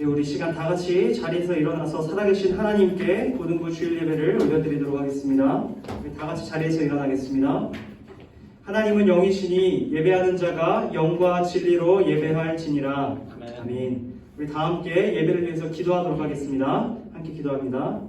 네, 우리 시간 다 같이 자리에서 일어나서 살아계신 하나님께 고등부 주일 예배를 올려드리도록 하겠습니다. 우리 다 같이 자리에서 일어나겠습니다. 하나님은 영이시니 예배하는 자가 영과 진리로 예배할지니라. 아멘. 우리 다 함께 예배를 위해서 기도하도록 하겠습니다. 함께 기도합니다.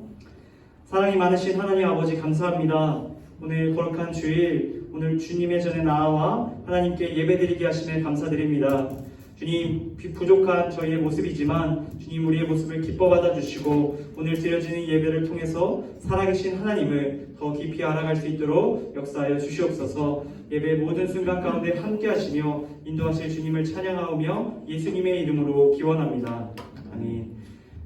사랑이 많으신 하나님 아버지 감사합니다. 오늘 거룩한 주일, 오늘 주님의 전에 나와 하나님께 예배드리게 하심에 감사드립니다. 주님, 부족한 저희의 모습이지만 주님 우리의 모습을 기뻐 받아주시고 오늘 드려지는 예배를 통해서 살아계신 하나님을 더 깊이 알아갈 수 있도록 역사하여 주시옵소서. 예배 모든 순간 가운데 함께 하시며 인도하실 주님을 찬양하오며 예수님의 이름으로 기원합니다. 아멘.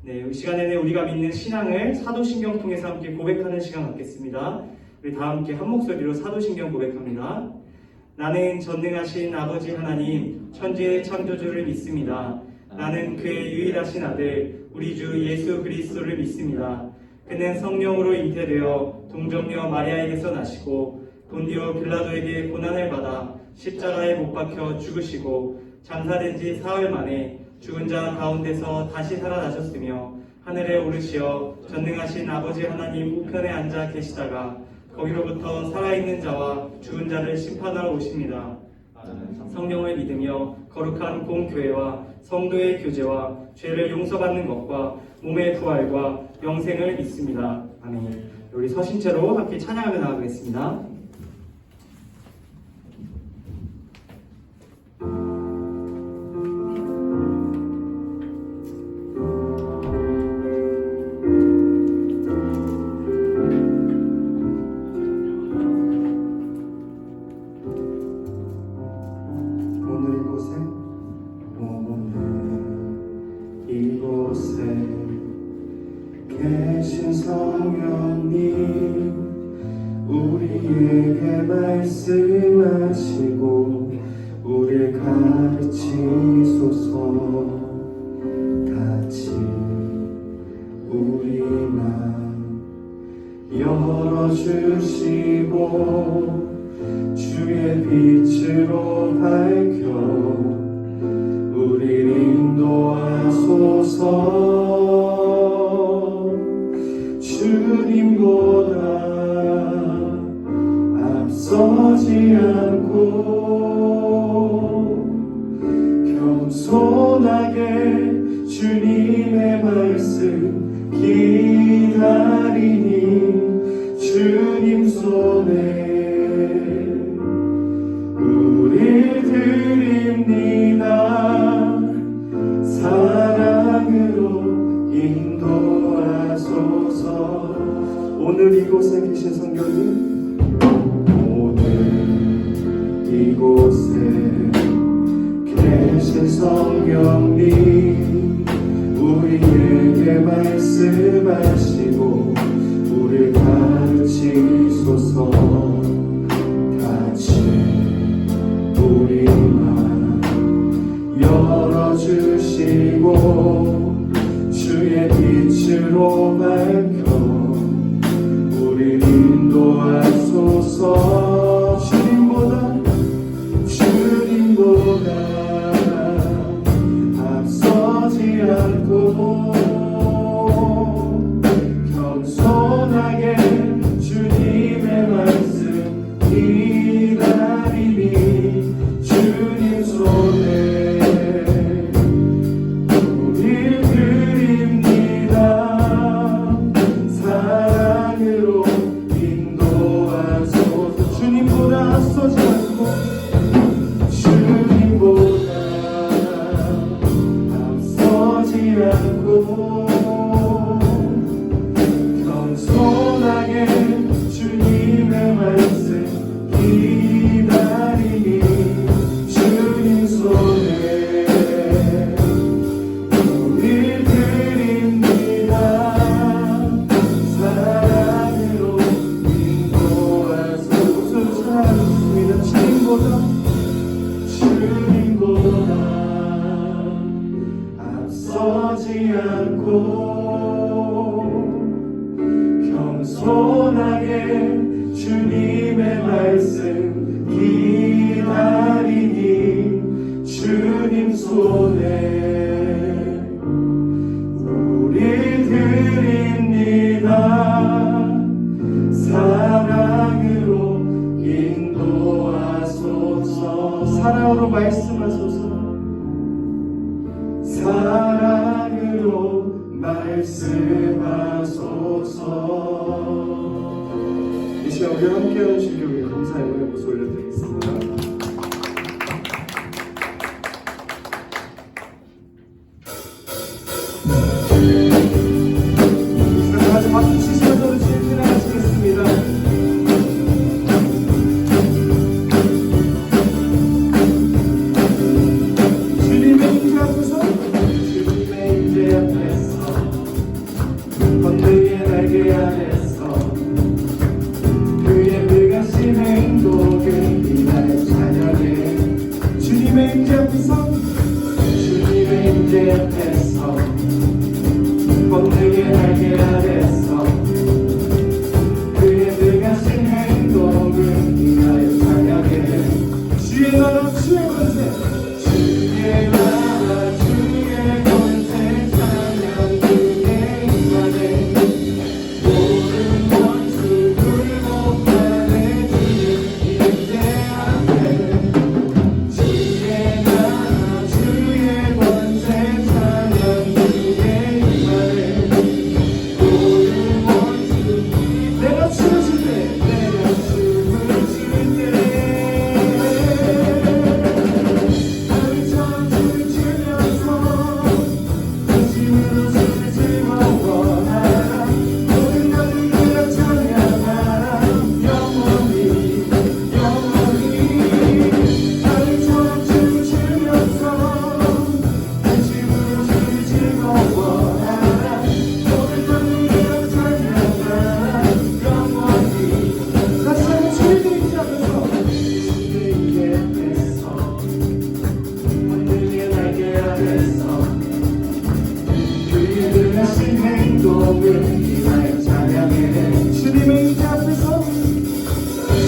네, 이 시간에는 우리가 믿는 신앙을 사도신경 통해서 함께 고백하는 시간 갖겠습니다. 우리 다 함께 한 목소리로 사도신경 고백합니다. 나는 전능하신 아버지 하나님 천지의 창조주를 믿습니다. 나는 그의 유일하신 아들 우리 주 예수 그리스도를 믿습니다. 그는 성령으로 잉태되어 동정녀 마리아에게서 나시고 본디오 빌라도에게 고난을 받아 십자가에 못 박혀 죽으시고 장사된 지 사흘 만에 죽은 자 가운데서 다시 살아나셨으며 하늘에 오르시어 전능하신 아버지 하나님 우편에 앉아 계시다가 거기로부터 살아있는 자와 죽은 자를 심판하러 오십니다. 성령을 믿으며 거룩한 공교회와 성도의 교제와 죄를 용서받는 것과 몸의 부활과 영생을 믿습니다. 아멘. 우리 서신 채로 함께 찬양하며 나아가겠습니다. 이곳에 계신 성령님 우리에게 말씀하시고 우리를 가르치소서. 같이 우리 맘 열어주시고 주의 빛으로 밝혀 우리를 인도하소서. 주님보다 앞서지 않고 겸손하게 주님의 말씀 기다리니 주님 손에 우릴 드립니다. 사랑으로 인도하소서. 오늘 이곳에 계신 성령님 오늘 이곳에 계신 성령님 우리에게 말씀하시고 우리를 가르치소서. 같이 우리 맘 열어주시고 주의 빛으로 밝혀 우리를 인도하소서. 주님보다 앞서지 않고 겸손하게 주님의 말씀 기다리니 주님 손에 우릴 드립니다. 사랑으로 인도하소서. 주님보다 앞서지 않고 주님보다 앞서지 않고 겸손하게 주님의 말씀 기다리니 주님 손에 우릴 드립니다. 사랑으로 인도하소서. 사랑입니다. 주님보다 앞서지 않고 겸손하게 주님의 말씀 기다리니 주님 손에 우리와 함께하는 주님께 우리 감사의 영광의 모습 올려드리겠습니다. 같이 박수 치시면서 주님 찬양하시겠습니다. 주님의 임재 앞에서 번뇌의 날개 아래서 그의 불가신 행복을 이날 찬양해. 주님의 임재 앞에서 번뇌의 날개 아래서 그의 불가신 행복을 이날 찬양해. 주의 나라 주의 권세 주의 나라 주의 권세 찬양 그의 임하네. 모든 원수 굴복하네. 주의 임재 앞에 주의 나라 주의 권세 찬양 그의 임하네. 모든 원수 내가 춤을 출 때 내가 춤을 출 때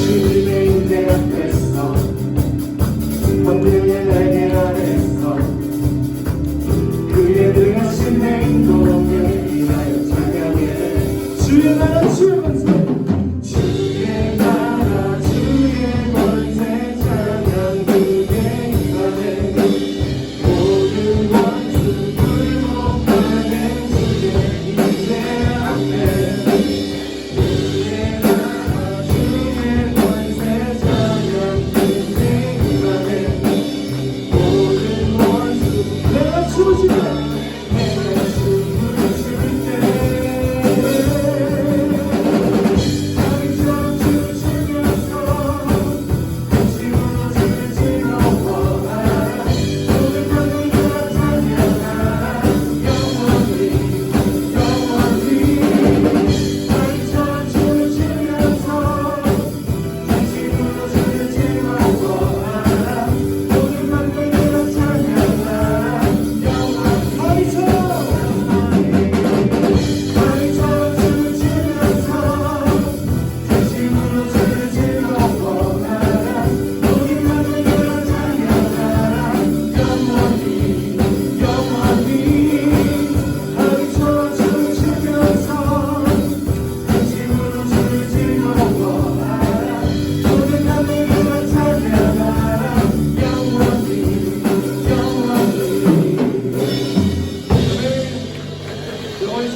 주님의 임재 앞에서 번뇌의 날개 아래서 그의 능하신 행동을 인하여 찬양해. 주의 나라 주의 권세 주의 나라 주의 권세 찬양 그의 임하네. 모든 원수 굴복하네. 주의 임재 앞에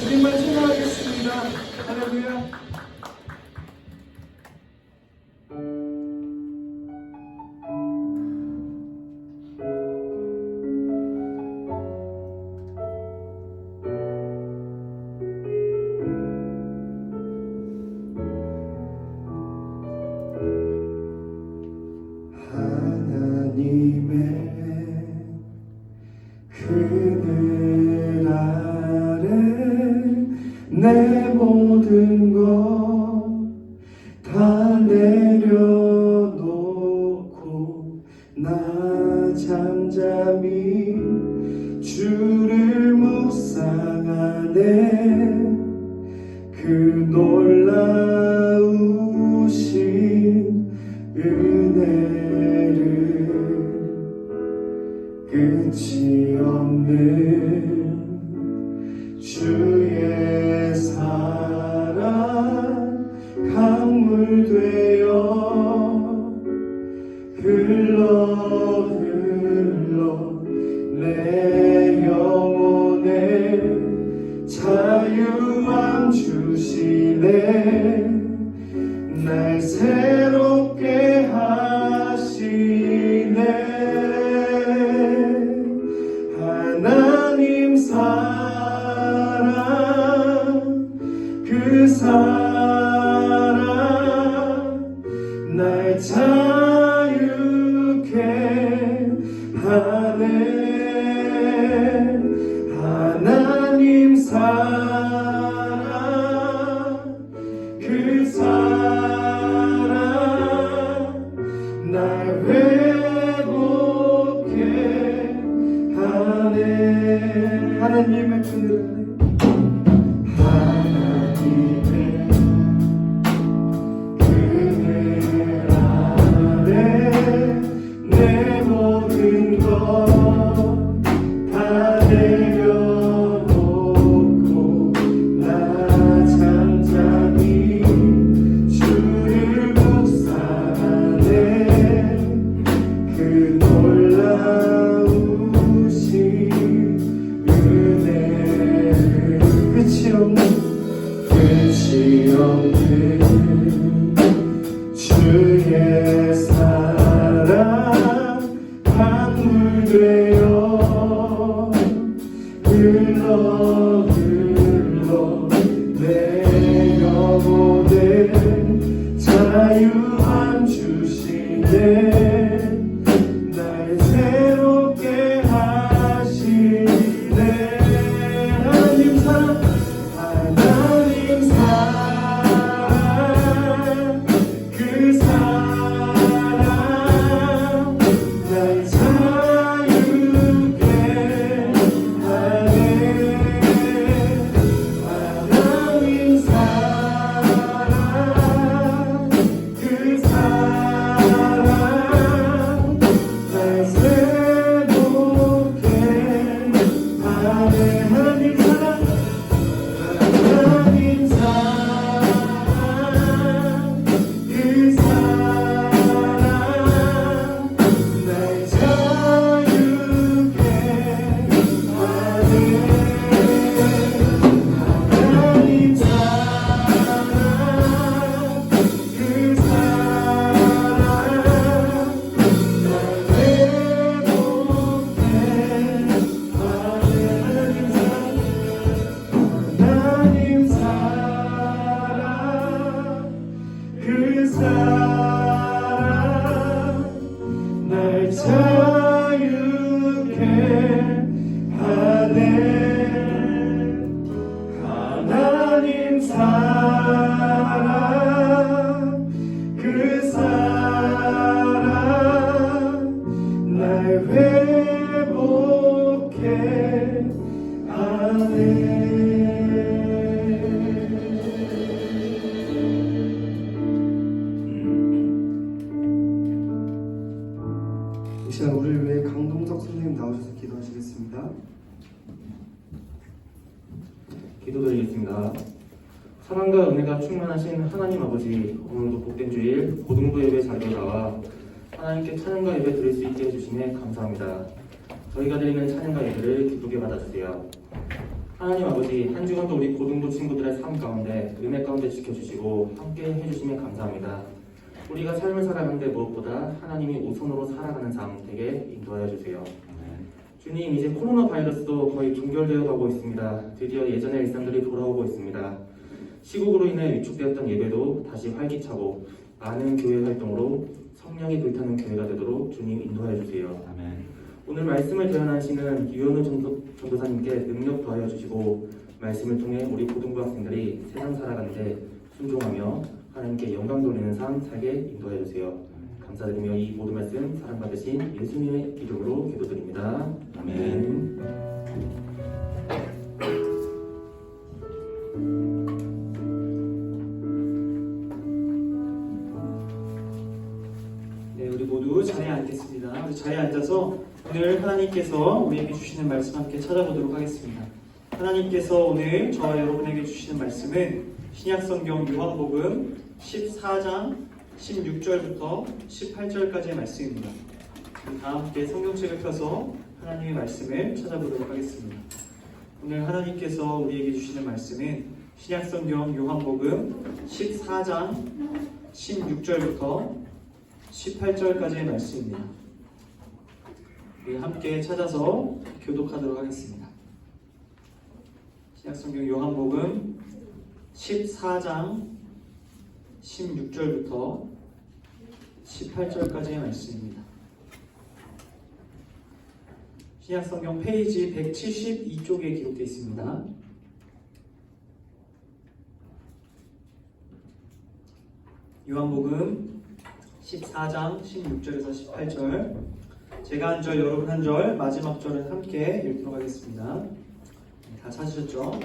주님만 찬양하겠습니다. 할렐루야. 하나님의 그늘 아래 내 모든 것 다 내려놓고 나 잠잠히 주를 묵상하네. 그 놀라우신 은혜를 끝이 없는 주의 사랑 강물 되어 흘러 내 영혼에 자유함 주시네. 날 날 자유케 하네. 하나님 사랑 그 사랑 날 회복케 하네. 하나님의 그늘 내 모든 것 다 내려놓고 나 잠잠히 주를 묵상하네. 그 놀라우신 은혜를 끝이 없는 주의 사랑 강물 되어 흘러 내 영혼에 자유함 주시네. 날 새롭게 하시네. 하나님 사랑 하나님 사랑 그 사랑 날 자유케 하네. 하나님 사랑 그 사랑 날 새롭게 하네. 하나님 사랑 하나님 사랑 그 사랑 날 자유케 하네. 하나님 사랑 그 사랑 날 회복케 하나님 사랑 그 사랑 날 자유케 하네. 하나님 사랑 그 사랑 날 회복케 하네. 이 시간 우리를 위해 강동석 선생님 나오셔서 기도하시겠습니다. 기도드리겠습니다. 사랑과 은혜가 충만하신 하나님 아버지, 오늘도 복된 주일 고등부 예배 자리에 나와 하나님께 찬양과 예배 드릴 수 있게 해주시네 감사합니다. 저희가 드리는 찬양과 예배를 기쁘게 받아주세요. 하나님 아버지, 한 주간도 우리 고등부 친구들의 삶 가운데 은혜 가운데 지켜주시고 함께 해주시면 감사합니다. 우리가 삶을 살아가는데 무엇보다 하나님이 우선으로 살아가는 삶 되게 인도하여 주세요. 주님, 이제 코로나 바이러스도 거의 종결되어 가고 있습니다. 드디어 예전의 일상들이 돌아오고 있습니다. 시국으로 인해 위축되었던 예배도 다시 활기차고 많은 교회 활동으로 성령이 불타는 교회가 되도록 주님 인도하여 주세요. 아멘. 오늘 말씀을 대언하시는 유현우 전도사님께 능력 더하여 주시고 말씀을 통해 우리 고등부 학생들이 세상 살아가는데 순종하며 하나님께 영광 돌리는 삶 살게 인도하여 주세요. 감사드리며 이 모든 말씀 사랑 받으신 예수님의 이름으로 기도드립니다. 아멘. 네, 우리 모두 자리에 앉겠습니다. 우리 자리에 앉아서 오늘 하나님께서 우리에게 주시는 말씀 함께 찾아보도록 하겠습니다. 하나님께서 오늘 저와 여러분에게 주시는 말씀은 신약성경 요한복음 14장 16절부터 18절까지의 말씀입니다. 우리 다 함께 성경책을 펴서 하나님의 말씀을 찾아보도록 하겠습니다. 오늘 하나님께서 우리에게 주시는 말씀은 신약성경 요한복음 14장 16절부터 18절까지의 말씀입니다. 우리 함께 찾아서 교독하도록 하겠습니다. 신약성경 요한복음 14장 16절부터 18절까지의 말씀입니다. 신약성경 페이지 172쪽에 기록되어 있습니다. 요한복음 14장 16절에서 18절, 제가 한 절 여러분 한 절, 마지막 절은 함께 읽도록 하겠습니다. 다 찾으셨죠?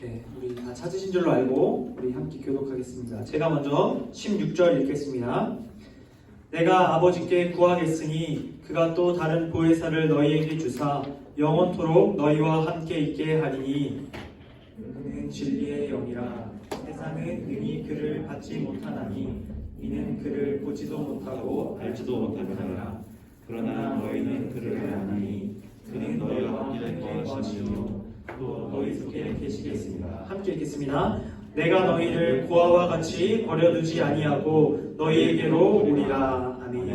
네, 우리 다 찾으신 줄로 알고 우리 함께 교독하겠습니다. 제가 먼저 16절 읽겠습니다. 내가 아버지께 구하겠으니 그가 또 다른 보혜사를 너희에게 주사 영원토록 너희와 함께 있게 하리니 그는 진리의 영이라. 세상은 능히 그를 받지 못하나니 이는 그를 보지도 못하고 알지도 못하느니라. 그러나 너희는 그를 아나니 그는 너희와 함께 거하시며 또 너희 속에 계시겠습니다. 함께 읽겠습니다. 내가 너희를 고아와 같이 버려두지 아니하고 너희에게로 오리라. 아멘.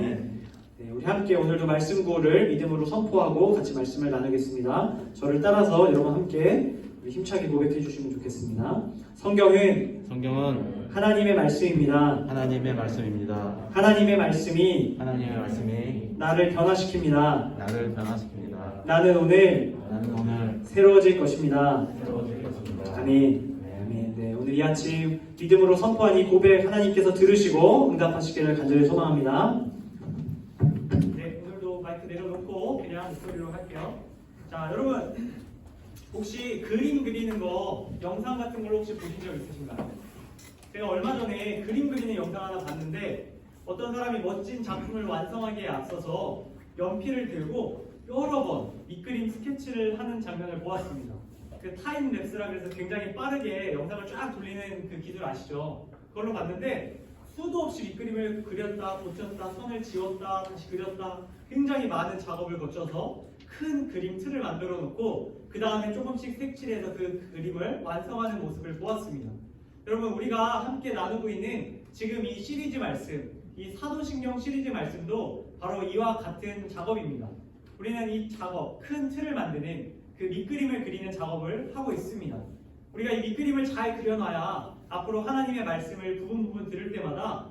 네, 우리 함께 오늘도 말씀 구호를 믿음으로 선포하고 같이 말씀을 나누겠습니다. 저를 따라서 여러분 함께 우리 힘차게 고백해 주시면 좋겠습니다. 성경은 하나님의 말씀입니다. 하나님의 말씀입니다. 하나님의 말씀이 나를 변화시킵니다. 나는 오늘 새로워질 것입니다. 아멘. 네, 오늘 이 아침 믿음으로 선포한 이 고백 하나님께서 들으시고 응답하시기를 간절히 소망합니다. 네, 오늘도 마이크 내려놓고 그냥 목소리로 할게요. 자, 여러분 혹시 그림 그리는 거 영상 같은 걸 혹시 보신 적 있으신가요? 제가 얼마 전에 그림 그리는 영상 하나 봤는데 어떤 사람이 멋진 작품을 완성하기에 앞서서 연필을 들고 여러 번 밑그림 스케치를 하는 장면을 보았습니다. 그 타임랩스라 그래서 굉장히 빠르게 영상을 쫙 돌리는 그 기술 아시죠? 그걸로 봤는데 수도 없이 밑그림을 그렸다, 고쳤다, 선을 지웠다, 다시 그렸다, 굉장히 많은 작업을 거쳐서 큰 그림 틀을 만들어 놓고 그 다음에 조금씩 색칠해서 그 그림을 완성하는 모습을 보았습니다. 여러분, 우리가 함께 나누고 있는 지금 이 시리즈 말씀, 이 사도신경 시리즈 말씀도 바로 이와 같은 작업입니다. 우리는 이 작업, 큰 틀을 만드는 그 밑그림을 그리는 작업을 하고 있습니다. 우리가 이 밑그림을 잘 그려놔야 앞으로 하나님의 말씀을 부분 들을 때마다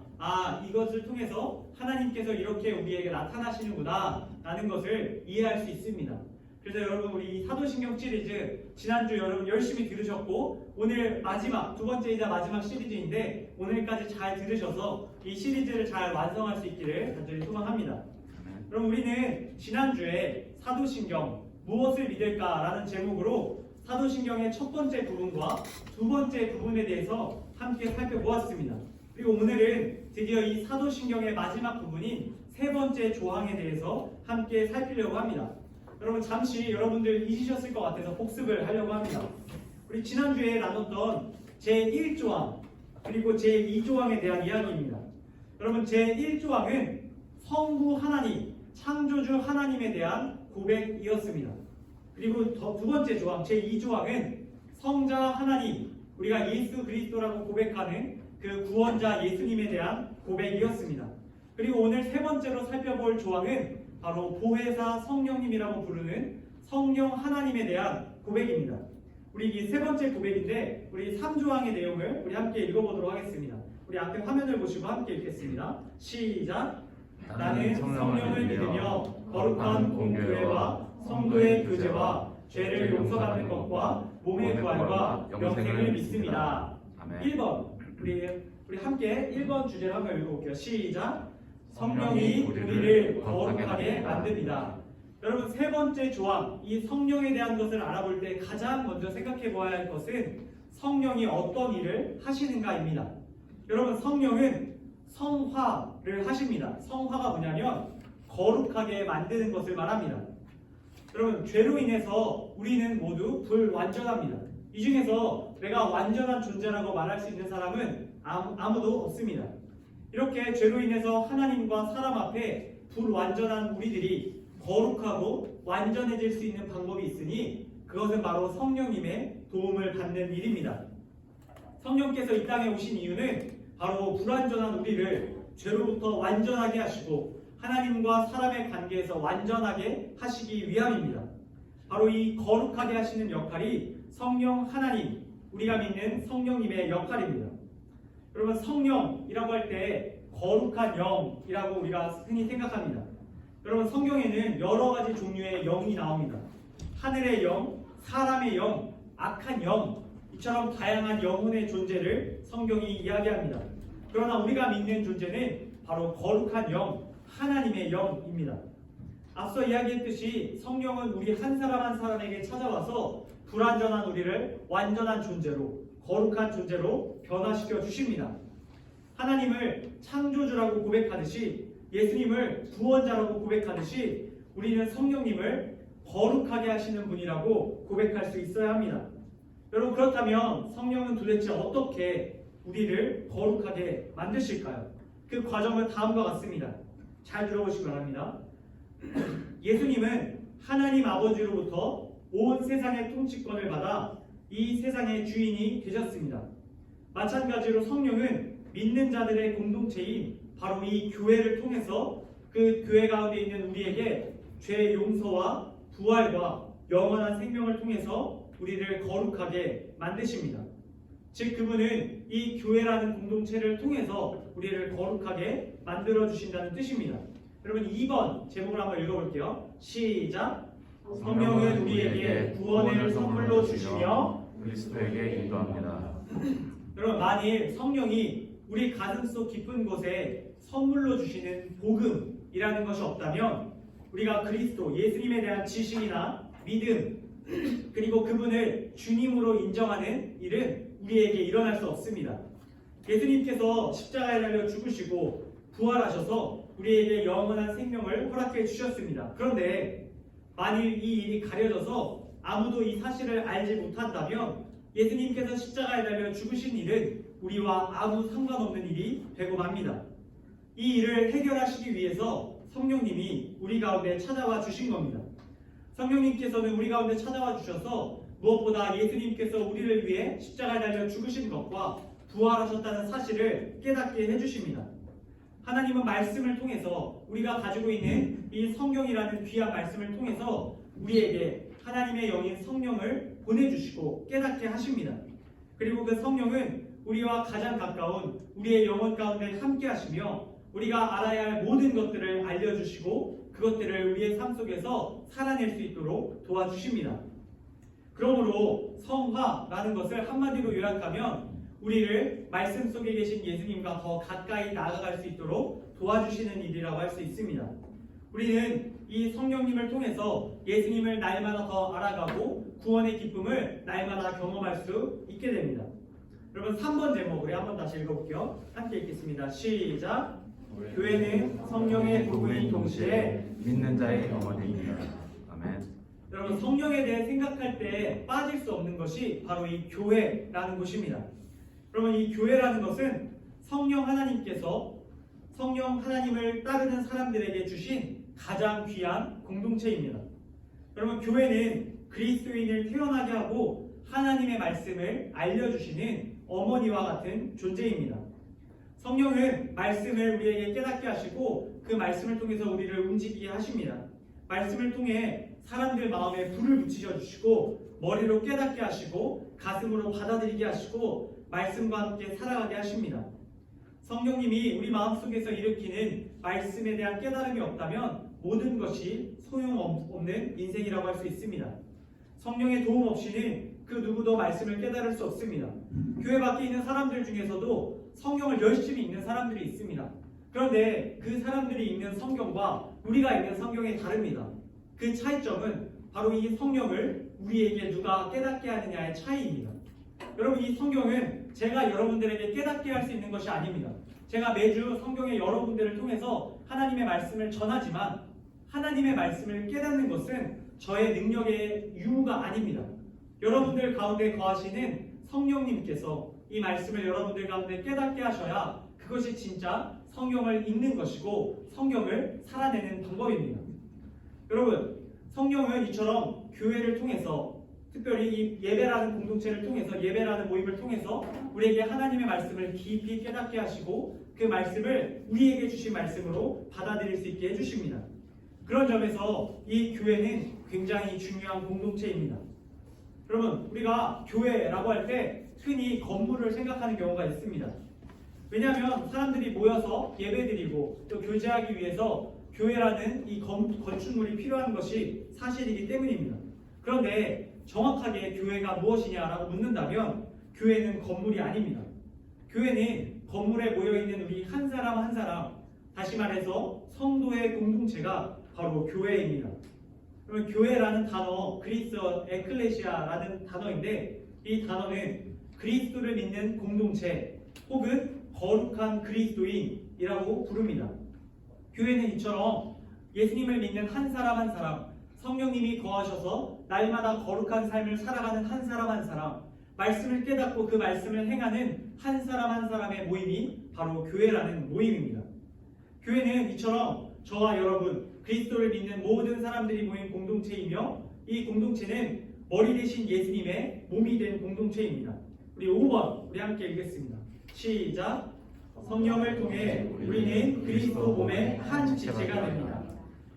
이것을 통해서 하나님께서 이렇게 우리에게 나타나시는구나 라는 것을 이해할 수 있습니다. 그래서 여러분, 우리 이 사도신경 시리즈 지난주 여러분 열심히 들으셨고 오늘 마지막 두 번째이자 마지막 시리즈인데 오늘까지 잘 들으셔서 이 시리즈를 잘 완성할 수 있기를 간절히 소망합니다. 그럼 우리는 지난주에 사도신경 무엇을 믿을까라는 제목으로 사도신경의 첫 번째 부분과 두 번째 부분에 대해서 함께 살펴보았습니다. 그리고 오늘은 드디어 이 사도신경의 마지막 부분인 세 번째 조항에 대해서 함께 살피려고 합니다. 여러분, 잠시 여러분들 잊으셨을 것 같아서 복습을 하려고 합니다. 우리 지난주에 나눴던 제1조항 그리고 제2조항에 대한 이야기입니다. 여러분, 제1조항은 성부 하나님, 창조주 하나님에 대한 고백이었습니다. 그리고 두 번째 조항, 제2조항은 성자 하나님, 우리가 예수 그리스도라고 고백하는 그 구원자 예수님에 대한 고백이었습니다. 그리고 오늘 세 번째로 살펴볼 조항은 바로 보혜사 성령님이라고 부르는 성령 하나님에 대한 고백입니다. 우리 이 세 번째 고백인데 우리 3조항의 내용을 우리 함께 읽어보도록 하겠습니다. 우리 앞에 화면을 보시고 함께 읽겠습니다. 시작! 나는 성령을 믿으며 거룩한 공교회와 성도의 교제와 죄를 용서받는 것과 몸의 부활과 영생을 믿습니다. 1번 우리 함께 1번 주제를 한번 읽어볼게요. 시작! 성령이 우리를 거룩하게 만듭니다. 여러분, 세 번째 조항, 이 성령에 대한 것을 알아볼 때 가장 먼저 생각해 보아야 할 것은 성령이 어떤 일을 하시는가입니다. 여러분, 성령은 성화를 하십니다. 성화가 뭐냐면 거룩하게 만드는 것을 말합니다. 여러분, 죄로 인해서 우리는 모두 불완전합니다. 이 중에서 내가 완전한 존재라고 말할 수 있는 사람은 아무도 없습니다. 이렇게 죄로 인해서 하나님과 사람 앞에 불완전한 우리들이 거룩하고 완전해질 수 있는 방법이 있으니 그것은 바로 성령님의 도움을 받는 일입니다. 성령께서 이 땅에 오신 이유는 바로 불완전한 우리를 죄로부터 완전하게 하시고 하나님과 사람의 관계에서 완전하게 하시기 위함입니다. 바로 이 거룩하게 하시는 역할이 성령 하나님, 우리가 믿는 성령님의 역할입니다. 여러분, 성령이라고 할 때 거룩한 영이라고 우리가 흔히 생각합니다. 여러분, 성경에는 여러 가지 종류의 영이 나옵니다. 하늘의 영, 사람의 영, 악한 영, 이처럼 다양한 영혼의 존재를 성경이 이야기합니다. 그러나 우리가 믿는 존재는 바로 거룩한 영, 하나님의 영입니다. 앞서 이야기했듯이 성령은 우리 한 사람 한 사람에게 찾아와서 불완전한 우리를 완전한 존재로, 거룩한 존재로 변화시켜 주십니다. 하나님을 창조주라고 고백하듯이, 예수님을 구원자라고 고백하듯이 우리는 성령님을 거룩하게 하시는 분이라고 고백할 수 있어야 합니다. 여러분, 그렇다면 성령은 도대체 어떻게 우리를 거룩하게 만드실까요? 그 과정은 다음과 같습니다. 잘 들어보시기 바랍니다. 예수님은 하나님 아버지로부터 온 세상의 통치권을 받아 이 세상의 주인이 되셨습니다. 마찬가지로 성령은 믿는 자들의 공동체인 바로 이 교회를 통해서 그 교회 가운데 있는 우리에게 죄 용서와 부활과 영원한 생명을 통해서 우리를 거룩하게 만드십니다. 즉, 그분은 이 교회라는 공동체를 통해서 우리를 거룩하게 만들어 주신다는 뜻입니다. 여러분, 2번 제목을 한번 읽어볼게요. 시작. 성령은 우리에게 구원을 선물로 주시며 그리스도에게 인도합니다. 여러분, 만일 성령이 우리 가슴속 깊은 곳에 선물로 주시는 복음이라는 것이 없다면 우리가 그리스도, 예수님에 대한 지식이나 믿음, 그리고 그분을 주님으로 인정하는 일은 우리에게 일어날 수 없습니다. 예수님께서 십자가에 달려 죽으시고 부활하셔서 우리에게 영원한 생명을 허락해 주셨습니다. 그런데 만일 이 일이 가려져서 아무도 이 사실을 알지 못한다면 예수님께서 십자가에 달려 죽으신 일은 우리와 아무 상관없는 일이 되고 맙니다. 이 일을 해결하시기 위해서 성령님이 우리 가운데 찾아와 주신 겁니다. 성령님께서는 우리 가운데 찾아와 주셔서 무엇보다 예수님께서 우리를 위해 십자가에 달려 죽으신 것과 부활하셨다는 사실을 깨닫게 해주십니다. 하나님은 말씀을 통해서, 우리가 가지고 있는 이 성경이라는 귀한 말씀을 통해서 우리에게 하나님의 영인 성령을 보내주시고 깨닫게 하십니다. 그리고 그 성령은 우리와 가장 가까운 우리의 영혼 가운데 함께 하시며 우리가 알아야 할 모든 것들을 알려주시고 그것들을 우리의 삶 속에서 살아낼 수 있도록 도와주십니다. 그러므로 성화라는 것을 한마디로 요약하면 우리를 말씀 속에 계신 예수님과 더 가까이 나아갈 수 있도록 도와주시는 일이라고 할 수 있습니다. 우리는 이 성령님을 통해서 예수님을 날마다 더 알아가고 구원의 기쁨을 날마다 경험할 수 있게 됩니다. 여러분, 3번 제목 우리 한번 다시 읽어볼게요. 함께 읽겠습니다. 시작. 교회는 성령의 두 분이 동시에 믿는 자의 어머니입니다. 아멘. 여러분, 성령에 대해 생각할 때 빠질 수 없는 것이 바로 이 교회라는 것입니다. 여러분, 이 교회라는 것은 성령 하나님을 따르는 사람들에게 주신 가장 귀한 공동체입니다. 여러분, 교회는 그리스도인을 태어나게 하고 하나님의 말씀을 알려주시는 어머니와 같은 존재입니다. 성령은 말씀을 우리에게 깨닫게 하시고 그 말씀을 통해서 우리를 움직이게 하십니다. 말씀을 통해 사람들 마음에 불을 붙이셔 주시고 머리로 깨닫게 하시고 가슴으로 받아들이게 하시고 말씀과 함께 살아가게 하십니다. 성령님이 우리 마음속에서 일으키는 말씀에 대한 깨달음이 없다면 모든 것이 소용없는 인생이라고 할 수 있습니다. 성령의 도움 없이는 그 누구도 말씀을 깨달을 수 없습니다. 교회 밖에 있는 사람들 중에서도 성경을 열심히 읽는 사람들이 있습니다. 그런데 그 사람들이 읽는 성경과 우리가 읽는 성경이 다릅니다. 그 차이점은 바로 이 성령을 우리에게 누가 깨닫게 하느냐의 차이입니다. 여러분, 이 성경은 제가 여러분들에게 깨닫게 할 수 있는 것이 아닙니다. 제가 매주 성경의 여러분들을 통해서 하나님의 말씀을 전하지만 하나님의 말씀을 깨닫는 것은 저의 능력의 유무가 아닙니다. 여러분들 가운데 거하시는 성령님께서 이 말씀을 여러분들 가운데 깨닫게 하셔야 그것이 진짜 성경을 읽는 것이고 성경을 살아내는 방법입니다. 여러분, 성령은 이처럼 교회를 통해서, 특별히 이 예배라는 공동체를 통해서, 예배라는 모임을 통해서 우리에게 하나님의 말씀을 깊이 깨닫게 하시고 그 말씀을 우리에게 주신 말씀으로 받아들일 수 있게 해주십니다. 그런 점에서 이 교회는 굉장히 중요한 공동체입니다. 여러분, 우리가 교회라고 할 때 흔히 건물을 생각하는 경우가 있습니다. 왜냐하면 사람들이 모여서 예배드리고 또 교제하기 위해서 교회라는 이 건축물이 필요한 것이 사실이기 때문입니다. 그런데 정확하게 교회가 무엇이냐라고 묻는다면 교회는 건물이 아닙니다. 교회는 건물에 모여있는 우리 한 사람 한 사람, 다시 말해서 성도의 공동체가 바로 교회입니다. 그러면 교회라는 단어, 그리스어 에클레시아라는 단어인데 이 단어는 그리스도를 믿는 공동체 혹은 거룩한 그리스도인이라고 부릅니다. 교회는 이처럼 예수님을 믿는 한 사람 한 사람, 성령님이 거하셔서 날마다 거룩한 삶을 살아가는 한 사람 한 사람, 말씀을 깨닫고 그 말씀을 행하는 한 사람 한 사람의 모임이 바로 교회라는 모임입니다. 교회는 이처럼 저와 여러분, 그리스도를 믿는 모든 사람들이 모인 공동체이며 이 공동체는 머리 대신 예수님의 몸이 된 공동체입니다. 우리 5번 우리 함께 읽겠습니다. 시작. 성령을 통해 우리는 그리스도 몸의 한 지체가 됩니다.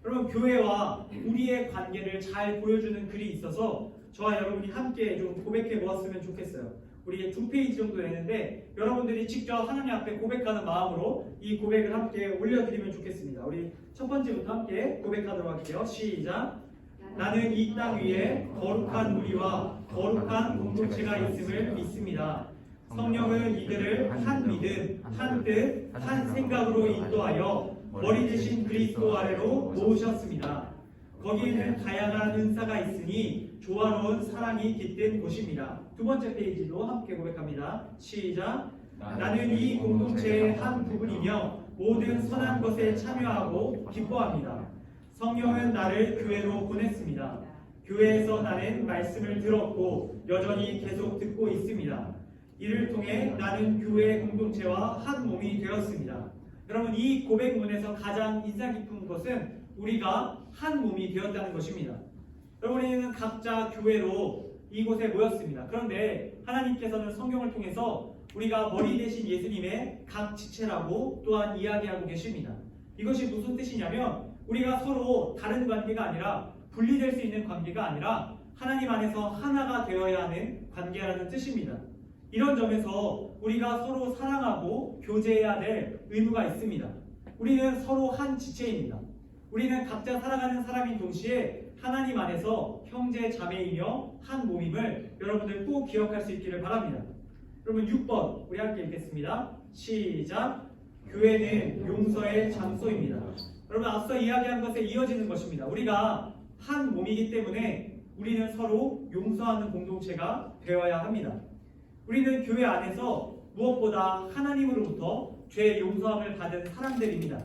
여러분, 교회와 우리의 관계를 잘 보여주는 글이 있어서 저와 여러분이 함께 좀 고백해 보았으면 좋겠어요. 우리 2페이지 정도 되는데 여러분들이 직접 하나님 앞에 고백하는 마음으로 이 고백을 함께 올려드리면 좋겠습니다. 우리 첫 번째부터 함께 고백하도록 할게요. 시작. 나는 이 땅 위에 거룩한 무리와 거룩한 공동체가 있음을 믿습니다. 성령은 이들을 한 믿음, 한 뜻, 한 생각으로 인도하여 머리 대신 그리스도 아래로 모으셨습니다. 거기에는 다양한 은사가 있으니 조화로운 사랑이 깃든 곳입니다. 두 번째 페이지도 함께 고백합니다. 시작. 나는 이 공동체의 한 부분이며 모든 선한 것에 참여하고 기뻐합니다. 성령은 나를 교회로 보냈습니다. 교회에서 나는 말씀을 들었고 여전히 계속 듣고 있습니다. 이를 통해 나는 교회 공동체와 한 몸이 되었습니다. 여러분, 이 고백문에서 가장 인상 깊은 것은 우리가 한 몸이 되었다는 것입니다. 여러분, 우리는 각자 교회로 이곳에 모였습니다. 그런데 하나님께서는 성경을 통해서 우리가 머리 대신 예수님의 각 지체라고 또한 이야기하고 계십니다. 이것이 무슨 뜻이냐면 우리가 서로 다른 관계가 아니라 분리될 수 있는 관계가 아니라 하나님 안에서 하나가 되어야 하는 관계라는 뜻입니다. 이런 점에서 우리가 서로 사랑하고 교제해야 될 의무가 있습니다. 우리는 서로 한 지체입니다. 우리는 각자 살아가는 사람인 동시에 하나님 안에서 형제 자매이며 한 몸임을 여러분들 꼭 기억할 수 있기를 바랍니다. 여러분, 6번 우리 함께 읽겠습니다. 시작. 교회는 용서의 장소입니다. 여러분, 앞서 이야기한 것에 이어지는 것입니다. 우리가 한 몸이기 때문에 우리는 서로 용서하는 공동체가 되어야 합니다. 우리는 교회 안에서 무엇보다 하나님으로부터 죄의 용서함을 받은 사람들입니다.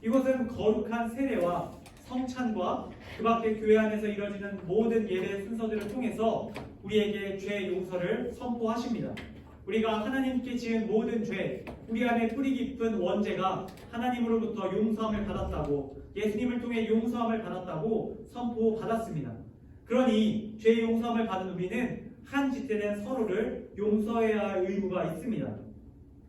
이것은 거룩한 세례와 성찬과 그 밖에 교회 안에서 이루어지는 모든 예배 순서들을 통해서 우리에게 죄의 용서를 선포하십니다. 우리가 하나님께 지은 모든 죄, 우리 안에 뿌리 깊은 원죄가 하나님으로부터 용서함을 받았다고, 예수님을 통해 용서함을 받았다고 선포받았습니다. 그러니 죄의 용서함을 받은 우리는 한 지체된 서로를 용서해야 할 의무가 있습니다.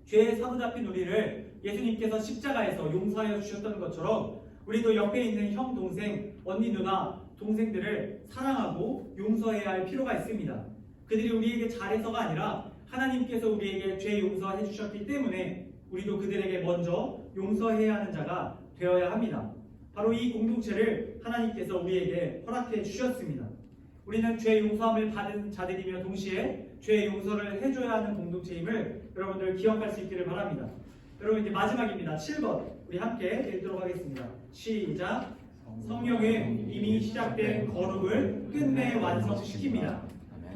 죄에 사로잡힌 우리를 예수님께서 십자가에서 용서하여 주셨던 것처럼 우리도 옆에 있는 형, 동생, 언니, 누나, 동생들을 사랑하고 용서해야 할 필요가 있습니다. 그들이 우리에게 잘해서가 아니라 하나님께서 우리에게 죄 용서해 주셨기 때문에 우리도 그들에게 먼저 용서해야 하는 자가 되어야 합니다. 바로 이 공동체를 하나님께서 우리에게 허락해 주셨습니다. 우리는 죄 용서함을 받은 자들이며 동시에 죄 용서를 해줘야 하는 공동체임을 여러분들 기억할 수 있기를 바랍니다. 여러분, 이제 마지막입니다. 7번 우리 함께 읽도록 하겠습니다. 시작. 성령은 이미 시작된 거룩을 끝내 완성시킵니다.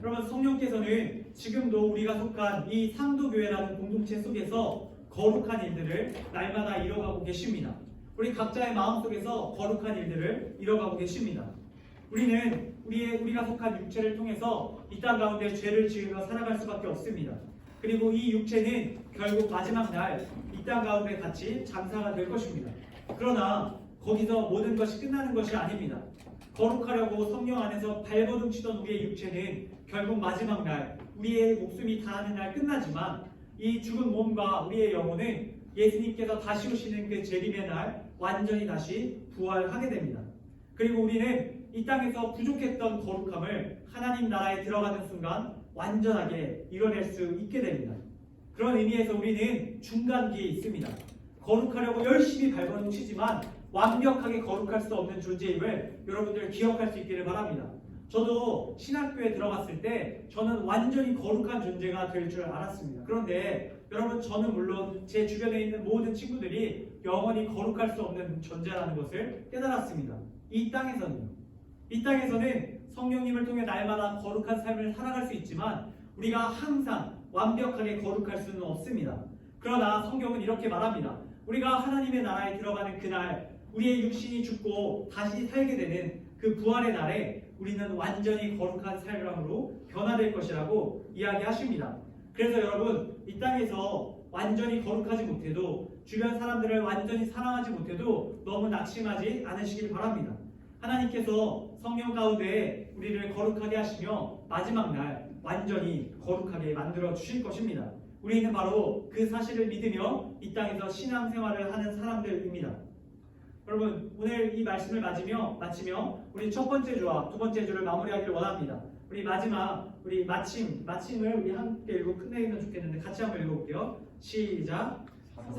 여러분, 성령께서는 지금도 우리가 속한 이 상도교회라는 공동체 속에서 거룩한 일들을 날마다 이뤄가고 계십니다. 우리 각자의 마음속에서 거룩한 일들을 이뤄가고 계십니다. 우리는 우리가 속한 육체를 통해서 이 땅 가운데 죄를 지으며 살아갈 수밖에 없습니다. 그리고 이 육체는 결국 마지막 날 이 땅 가운데 같이 장사가 될 것입니다. 그러나 거기서 모든 것이 끝나는 것이 아닙니다. 거룩하려고 성령 안에서 발버둥 치던 우리의 육체는 결국 마지막 날 우리의 목숨이 다하는 날 끝나지만 이 죽은 몸과 우리의 영혼은 예수님께서 다시 오시는 그 재림의 날 완전히 다시 부활하게 됩니다. 그리고 우리는 이 땅에서 부족했던 거룩함을 하나님 나라에 들어가는 순간 완전하게 이뤄낼 수 있게 됩니다. 그런 의미에서 우리는 중간기에 있습니다. 거룩하려고 열심히 발버둥 치지만 완벽하게 거룩할 수 없는 존재임을 여러분들 기억할 수 있기를 바랍니다. 저도 신학교에 들어갔을 때 저는 완전히 거룩한 존재가 될 줄 알았습니다. 그런데 여러분, 저는 물론 제 주변에 있는 모든 친구들이 영원히 거룩할 수 없는 존재라는 것을 깨달았습니다. 이 땅에서는 성령님을 통해 날마다 거룩한 삶을 살아갈 수 있지만 우리가 항상 완벽하게 거룩할 수는 없습니다. 그러나 성경은 이렇게 말합니다. 우리가 하나님의 나라에 들어가는 그날, 우리의 육신이 죽고 다시 살게 되는 그 부활의 날에 우리는 완전히 거룩한 삶으로 변화될 것이라고 이야기하십니다. 그래서 여러분, 이 땅에서 완전히 거룩하지 못해도, 주변 사람들을 완전히 사랑하지 못해도 너무 낙심하지 않으시길 바랍니다. 하나님께서 성령 가운데 우리를 거룩하게 하시며 마지막 날 완전히 거룩하게 만들어 주실 것입니다. 우리는 바로 그 사실을 믿으며 이 땅에서 신앙생활을 하는 사람들입니다. 여러분, 오늘 이 말씀을 마치며 우리 첫 번째 주와 두 번째 주를 마무리하기를 원합니다. 우리 마침을 우리 함께 읽고 끝내면 좋겠는데 같이 한번 읽어볼게요. 시작.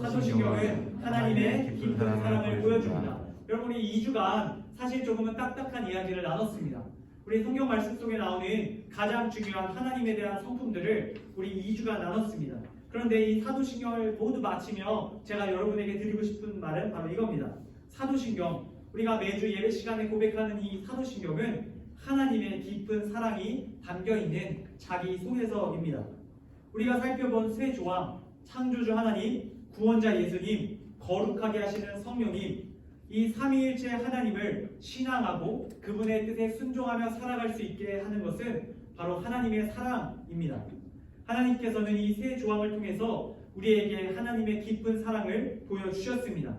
사도신경은 하나님의 깊은 사랑을 보여줍니다. 여러분, 이 2주간 사실 조금은 딱딱한 이야기를 나눴습니다. 우리 성경 말씀 속에 나오는 가장 중요한 하나님에 대한 성품들을 우리 2주간 나눴습니다. 그런데 이 사도신경을 모두 마치며 제가 여러분에게 드리고 싶은 말은 바로 이겁니다. 사도신경, 우리가 매주 예배 시간에 고백하는 이 사도신경은 하나님의 깊은 사랑이 담겨있는 자기 소개서입니다. 우리가 살펴본 세 조항, 창조주 하나님, 구원자 예수님, 거룩하게 하시는 성령님, 이 삼위일체 하나님을 신앙하고 그분의 뜻에 순종하며 살아갈 수 있게 하는 것은 바로 하나님의 사랑입니다. 하나님께서는 이 세 조항을 통해서 우리에게 하나님의 깊은 사랑을 보여주셨습니다.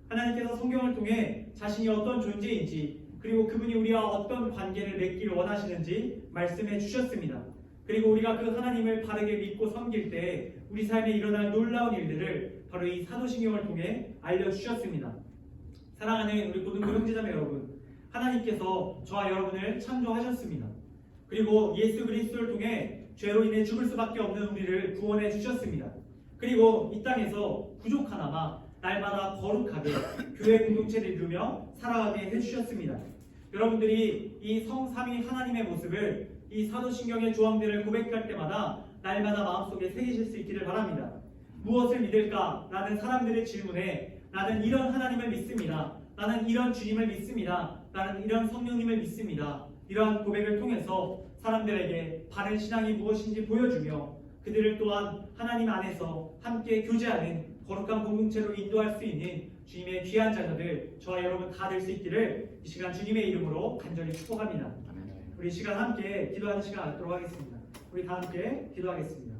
하나님께서 성경을 통해 자신이 어떤 존재인지, 그리고 그분이 우리와 어떤 관계를 맺기를 원하시는지 말씀해 주셨습니다. 그리고 우리가 그 하나님을 바르게 믿고 섬길 때 우리 삶에 일어날 놀라운 일들을 바로 이 사도신경을 통해 알려주셨습니다. 사랑하는 우리 고등부 형제자매 여러분, 하나님께서 저와 여러분을 창조하셨습니다. 그리고 예수 그리스도를 통해 죄로 인해 죽을 수밖에 없는 우리를 구원해 주셨습니다. 그리고 이 땅에서 부족하나마 날마다 거룩하게 교회 공동체를 이루며 살아가게 해주셨습니다. 여러분들이 이 성삼위 하나님의 모습을, 이 사도신경의 조항들을 고백할 때마다 날마다 마음속에 새기실 수 있기를 바랍니다. 무엇을 믿을까? 라는 사람들의 질문에 나는 이런 하나님을 믿습니다. 나는 이런 주님을 믿습니다. 나는 이런 성령님을 믿습니다. 이러한 고백을 통해서 사람들에게 바른 신앙이 무엇인지 보여주며 그들을 또한 하나님 안에서 함께 교제하는 거룩한 공동체로 인도할 수 있는 주님의 귀한 자녀들, 저와 여러분 다 될 수 있기를 이 시간 주님의 이름으로 간절히 축복합니다. 우리 이 시간 함께 기도하는 시간 갖도록 하겠습니다. 우리 다 함께 기도하겠습니다.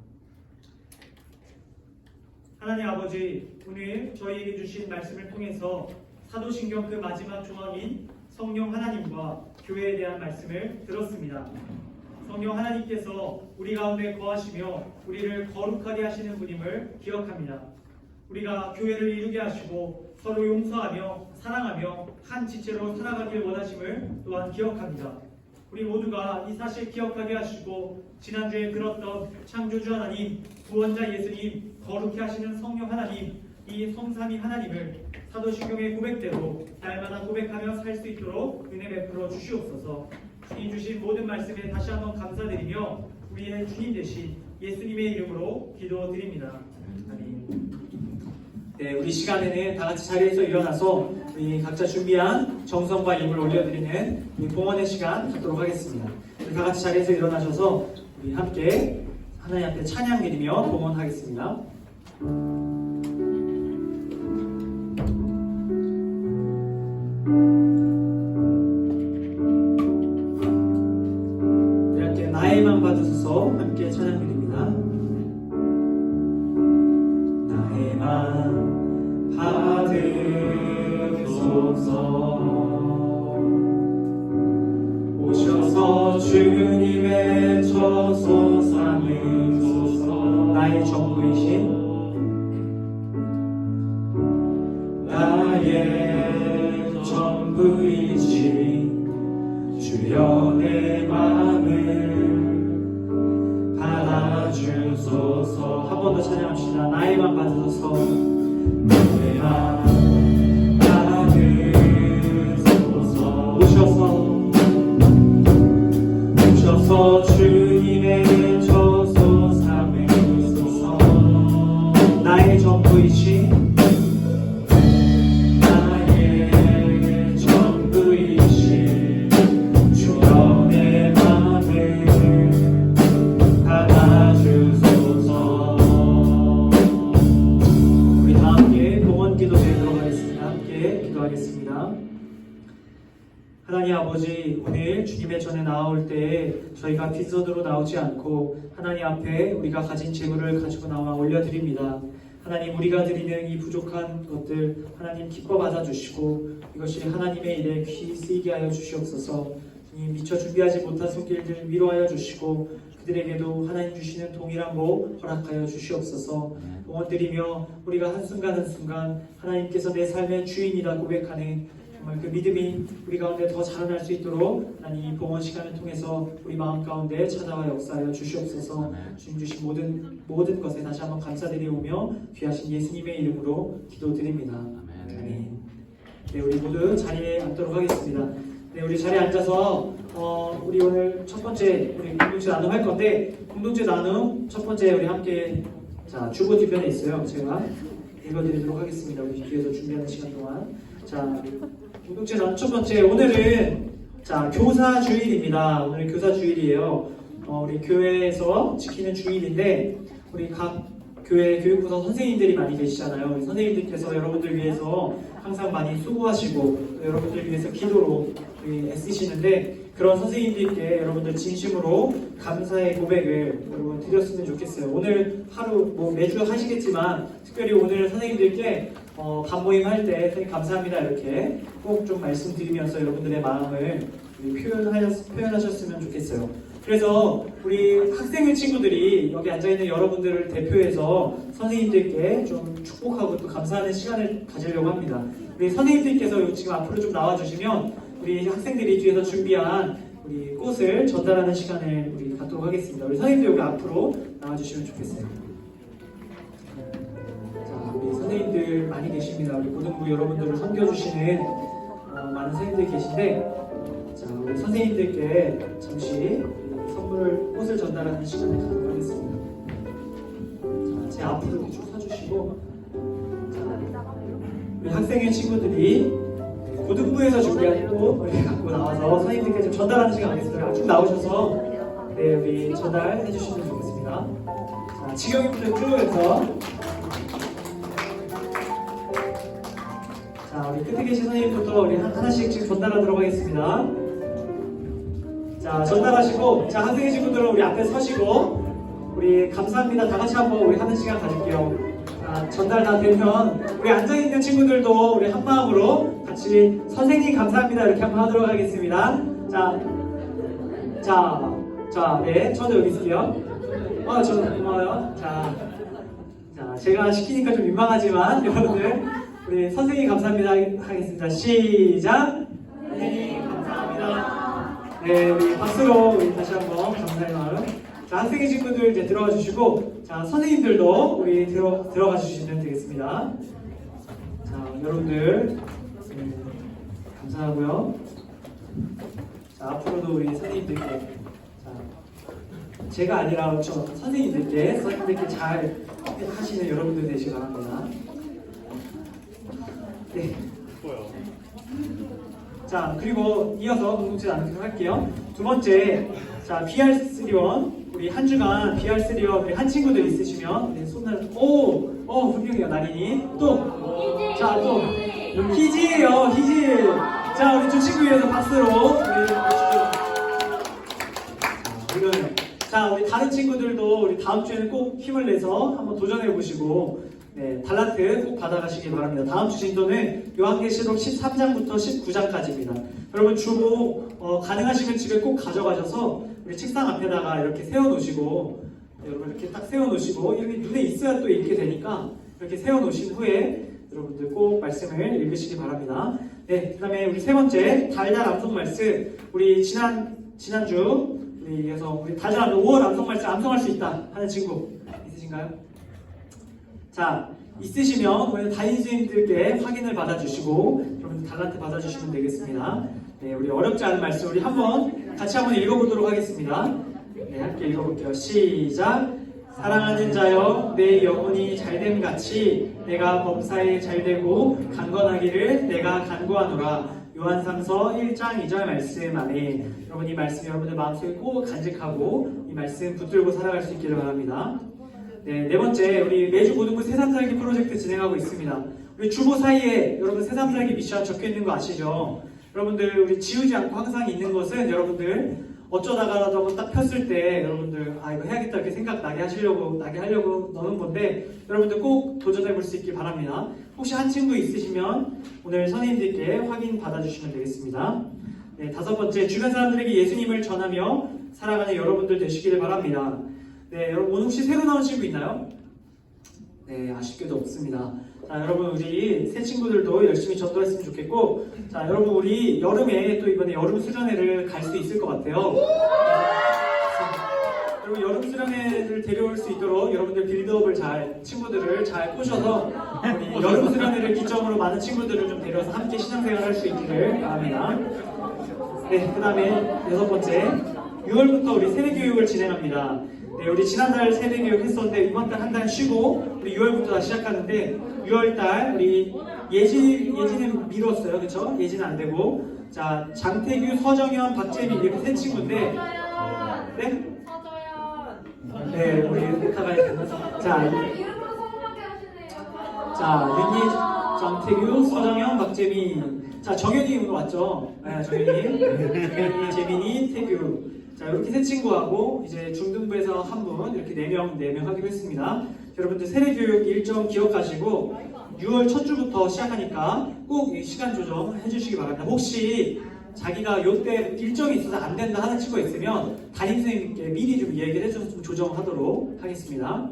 하나님 아버지, 오늘 저희에게 주신 말씀을 통해서 사도신경 그 마지막 조항인 성령 하나님과 교회에 대한 말씀을 들었습니다. 성령 하나님께서 우리 가운데 거하시며 우리를 거룩하게 하시는 분임을 기억합니다. 우리가 교회를 이루게 하시고 서로 용서하며 사랑하며 한 지체로 살아가길 원하심을 또한 기억합니다. 우리 모두가 이 사실 기억하게 하시고 지난주에 들었던 창조주 하나님, 구원자 예수님, 거룩해 하시는 성령 하나님, 이 성삼위 하나님을 사도신경의 고백대로 날마다 고백하며 살 수 있도록 은혜 베풀어 주시옵소서. 주님 주신 모든 말씀에 다시 한번 감사드리며 우리의 주님 되신 예수님의 이름으로 기도드립니다. 아멘. 네, 우리 시간에는 다 같이 자리에서 일어나서 우리 각자 준비한 정성과 힘을 올려드리는 우리 봉헌의 시간 갖도록 하겠습니다. 우리 다 같이 자리에서 일어나셔서 우리 함께 하나님 앞에 찬양 드리며 봉헌하겠습니다. 우리 함께 나에만 봐주소서 함께 찬양 드립니다. 나에만 받으소서. 오셔서 주님의 처소 삼으소서. 나의 전부이신 나의 전부이신 주여 내 마음을 받아주소서. 한번 번 더 찬양합시다. 나에만 받으소서. 나에만 받으소서. 오셔서 주님의 저소 삼으소서. 나의 전부이신 나의 전부이신 주여 내 맘을 받아주소서. 우리 다 함께 동원 기도에 들어가겠습니다. 함께 기도하겠습니다. 하나님 아버지, 오늘 주님의 전에 나올 때 저희가 빈손으로 나오지 않고 하나님 앞에 우리가 가진 재물을 가지고 나와 올려드립니다. 하나님, 우리가 드리는 이 부족한 것들 하나님 기뻐 받아주시고 이것이 하나님의 일에 귀히 쓰이게 하여 주시옵소서. 주님, 미처 준비하지 못한 손길들 위로하여 주시고 그들에게도 하나님 주시는 동일한 복 허락하여 주시옵소서. 응원드리며 우리가 한순간 한순간 하나님께서 내 삶의 주인이다 고백하는 정말 그 믿음이 우리 가운데 더 자라날 수 있도록 하나님 이 봉헌 시간을 통해서 우리 마음 가운데 찾아와 역사하여 주시옵소서. 주님 주신 모든 것에 다시 한번 감사드리오며 귀하신 예수님의 이름으로 기도드립니다. 아멘. 네, 우리 모두 자리에 앉도록 하겠습니다. 네, 우리 자리에 앉아서 우리 오늘 첫 번째 우리 공동체 나눔 할 건데, 공동체 나눔 첫 번째 우리 함께 주보 뒤편에 있어요. 제가 읽어드리도록 하겠습니다. 우리 뒤에서 준비하는 시간 동안. 공동체 나눔 첫 번째, 오늘은 교사 주일입니다. 오늘 교사 주일이에요. 우리 교회에서 지키는 주일인데 우리 각 교회 교육부서 선생님들이 많이 계시잖아요. 우리 선생님들께서 여러분들 위해서 항상 많이 수고하시고 또 여러분들 위해서 기도로 애쓰시는데, 그런 선생님들께 여러분들 진심으로 감사의 고백을 여러분 드렸으면 좋겠어요. 오늘 하루 매주 하시겠지만 특별히 오늘 선생님들께 반모임 할 때 선생님 감사합니다 이렇게 꼭 좀 말씀드리면서 여러분들의 마음을 표현하셨으면 좋겠어요. 그래서 우리 학생의 친구들이 여기 앉아있는 여러분들을 대표해서 선생님들께 좀 축복하고 또 감사하는 시간을 가지려고 합니다. 우리 선생님들께서 지금 앞으로 좀 나와주시면 우리 학생들이 뒤에서 준비한 우리 꽃을 전달하는 시간을 우리 갖도록 하겠습니다. 우리 선생님들 여기 앞으로 나와주시면 좋겠어요. 우리 선생님들 많이 계십니다. 우리 고등부 여러분들을 섬겨주시는 많은 선생님들 계신데, 우리 선생님들께 잠시 꽃을 전달하는 시간을 갖도록 하겠습니다. 제 앞으로 이렇게 쭉 서주시고, 우리 학생의 친구들이 고등부에서 준비한 꽃 갖고 나와서 선생님들께 좀 전달하는 시간 하겠습니다. 쭉 나오셔서 우리 전달해 주시면 좋겠습니다. 지경이부터 쭉 해서 우리 끝에 계신 선생님부터 우리 하나씩 지금 전달하도록 하겠습니다. 전달하시고, 학생의 친구들은 우리 앞에 서시고, 우리 감사합니다 다 같이 한번 우리 하는 시간 가질게요. 전달 다 되면 우리 앉아있는 친구들도 우리 한 마음으로 같이 선생님 감사합니다 이렇게 한번 하도록 하겠습니다. 네, 저도 여기 있을게요. 저도 고마워요. 제가 시키니까 좀 민망하지만 여러분들 우리 선생님 감사합니다 하겠습니다. 시작! 선생님 감사합니다. 네, 우리 박수로 우리 다시 한번 감사의 마음. 학생의 친구들 이제 들어가 주시고, 선생님들도 우리 들어가 주시면 되겠습니다. 여러분들 감사하고요. 앞으로도 우리 선생님들께 제가 아니라 선생님들께 잘 하시는 여러분들 되시기 바랍니다. 네. 그리고 이어서 공동체 나누도록 할게요. 두 번째, BR3원 우리 한 주간 BR3원 우리 한 친구들 있으시면 손을 분명해요. 나린이 또 희지예요. 희지. 우리 두 친구 위해서 박수로 우리 다른 친구들도 우리 다음 주에는 꼭 힘을 내서 한번 도전해 보시고 달란트 꼭 받아가시기 바랍니다. 다음 주 진도는 요한계시록 13장부터 19장까지입니다. 여러분 주보 가능하시면 집에 꼭 가져가셔서 우리 책상 앞에다가 이렇게 세워놓으시고, 여러분 이렇게 딱 세워놓으시고, 여기 눈에 있어야 또 읽게 되니까 이렇게 세워놓으신 후에 여러분들 꼭 말씀을 읽으시기 바랍니다. 그 다음에 우리 세 번째 달달 암송 말씀, 우리 지난주 우리 달달 암송 5월 암송 말씀 암송할 수 있다 하는 친구 있으신가요? 자, 있으시면 오늘 담임선생님들께 확인을 받아주시고 여러분들 달란트 받아주시면 되겠습니다. 네, 우리 어렵지 않은 말씀 우리 같이 한번 읽어보도록 하겠습니다. 네, 함께 읽어볼게요. 시작. 사랑하는 자여, 내 영혼이 잘됨 같이 내가 범사에 잘되고 강건하기를 내가 간구하노라. 요한삼서 1장 2절 말씀. 아멘. 여러분 이 말씀 여러분들 마음속에 꼭 간직하고 이 말씀 붙들고 살아갈 수 있기를 바랍니다. 네, 네 번째, 우리 매주 고등부 새삼 살기 프로젝트 진행하고 있습니다. 우리 주보 사이에 여러분 새삼 살기 미션 적혀 있는 거 아시죠? 여러분들 우리 지우지 않고 항상 있는 것은 여러분들 어쩌다가라도 한번 딱 폈을 때 여러분들 이거 해야겠다 이렇게 생각 나게 하려고 넣는 건데 여러분들 꼭 도전해 볼 수 있길 바랍니다. 혹시 한 친구 있으시면 오늘 선생님들께 확인 받아주시면 되겠습니다. 네, 다섯 번째, 주변 사람들에게 예수님을 전하며 살아가는 여러분들 되시기를 바랍니다. 네, 여러분 오늘 혹시 새로 나온 친구 있나요? 네, 아쉽게도 없습니다. 자, 여러분 우리 새 친구들도 열심히 전도했으면 좋겠고, 자, 여러분 우리 여름에 또 이번에 여름 수련회를 갈 수 있을 것 같아요. 여러분 여름 수련회를 데려올 수 있도록 여러분들 빌드업을 친구들을 잘 꼬셔서 우리 여름 수련회를 기점으로 많은 친구들을 좀 데려서 함께 신앙생활을 할 수 있기를 바랍니다. 네, 그 다음에 여섯 번째, 6월부터 우리 세대교육을 진행합니다. 네, 우리 지난달 세대교육 했었는데 이번 달 한 달 쉬고 우리 6월부터 다시 시작하는데 6월달 우리 예진은 미뤘어요, 그렇죠? 예진은 안 되고, 자 장태규, 서정현, 박재민 이렇게 세 친구인데, 네? 네, 우리 오타가 자 윤희, 장태규, 서정현, 박재민. 자 정현이 오늘 왔죠? 네, 정현이, 재민이, 태규. 자, 이렇게 세 친구하고 이제 중등부에서 한 분 이렇게 4명 하기로 했습니다. 여러분들 세례교육 일정 기억하시고 6월 첫 주부터 시작하니까 꼭 시간 조정해 주시기 바랍니다. 혹시 자기가 요때 일정이 있어서 안 된다 하는 친구가 있으면 담임선생님께 미리 좀 얘기를 해줘서 좀 조정하도록 하겠습니다.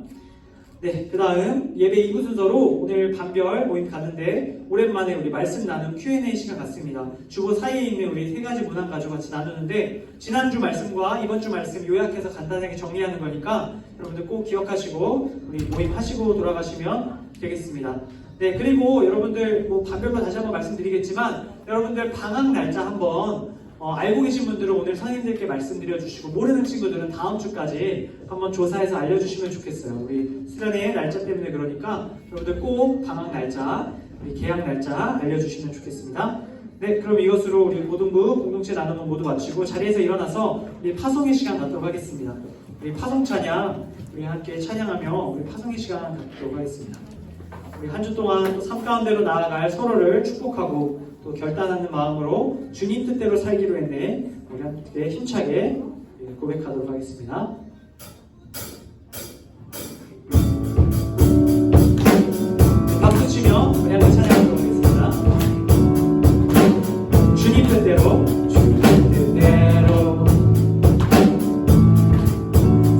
네, 그 다음 예배 2부 순서로 오늘 반별 모임 갔는데 오랜만에 우리 말씀 나눔 Q&A 시간 갖습니다. 주보 사이에 있는 우리 세 가지 문안 가지고 같이 나누는데 지난주 말씀과 이번 주 말씀 요약해서 간단하게 정리하는 거니까 여러분들 꼭 기억하시고 우리 모임 하시고 돌아가시면 되겠습니다. 네, 그리고 여러분들 반별로 다시 한번 말씀드리겠지만 여러분들 방학 날짜 한번 알고 계신 분들은 오늘 선생님들께 말씀드려 주시고 모르는 친구들은 다음 주까지 한번 조사해서 알려주시면 좋겠어요. 우리 수련회 날짜 때문에 그러니까 여러분들 꼭 방학 날짜, 우리 개학 날짜 알려주시면 좋겠습니다. 네, 그럼 이것으로 우리 고등부 공동체 나눔은 모두 마치고 자리에서 일어나서 우리 파송의 시간 갖도록 하겠습니다. 우리 파송 찬양, 우리 함께 찬양하며 우리 파송의 시간 갖도록 하겠습니다. 우리 한 주 동안 또 삶 가운데로 나아갈 서로를 축복하고 또 결단하는 마음으로 주님 뜻대로 살기로 했네. 우리 함께 힘차게 고백하도록 하겠습니다. 박수 치며 우리 함께 찬양하도록 하겠습니다. 주님 뜻대로, 주님 뜻대로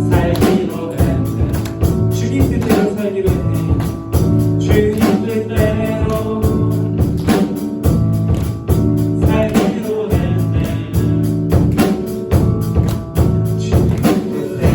살기로 했네. 주님 뜻대로 살기로 했네. 주님 뜻대로 살기로 했네. 주님 뜻대로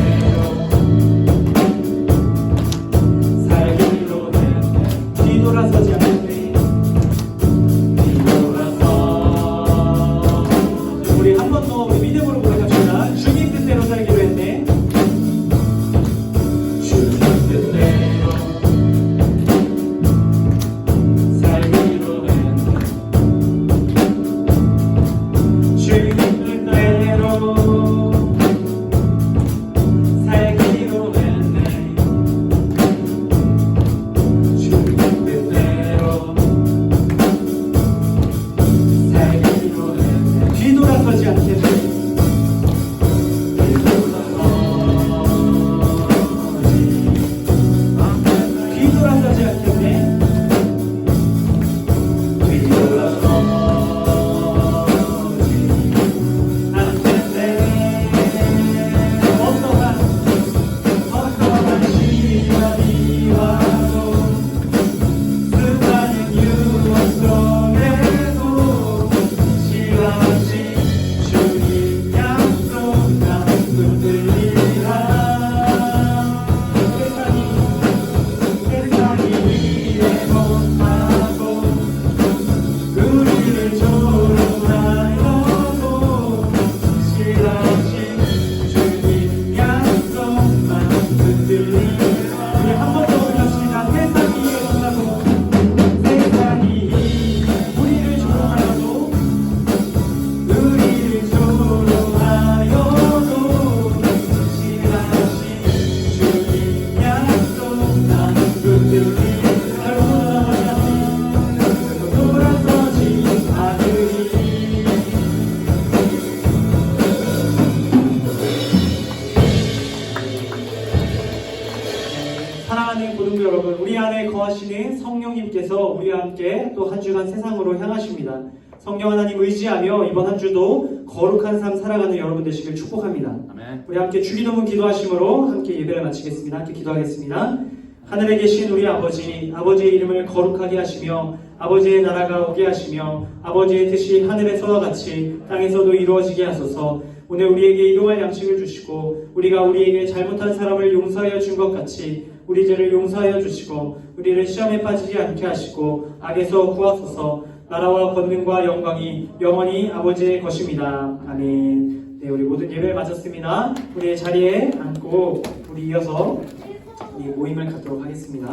우리와 함께 또 한 주간 세상으로 향하십니다. 성령 하나님 의지하며 이번 한 주도 거룩한 삶 살아가는 여러분 되시길 축복합니다. 아멘. 우리 함께 주기도문 기도하심으로 함께 예배를 마치겠습니다. 함께 기도하겠습니다. 하늘에 계신 우리 아버지, 아버지의 이름을 거룩하게 하시며 아버지의 나라가 오게 하시며 아버지의 뜻이 하늘에서와 같이 땅에서도 이루어지게 하소서. 오늘 우리에게 일용할 양식을 주시고 우리가 우리에게 잘못한 사람을 용서하여 준 것 같이 우리 죄를 용서하여 주시고 우리를 시험에 빠지지 않게 하시고 악에서 구하소서. 나라와 권능과 영광이 영원히 아버지의 것입니다. 아멘. 네, 우리 모든 예배를 마쳤습니다. 우리의 자리에 앉고 우리 이어서 우리 모임을 갖도록 하겠습니다.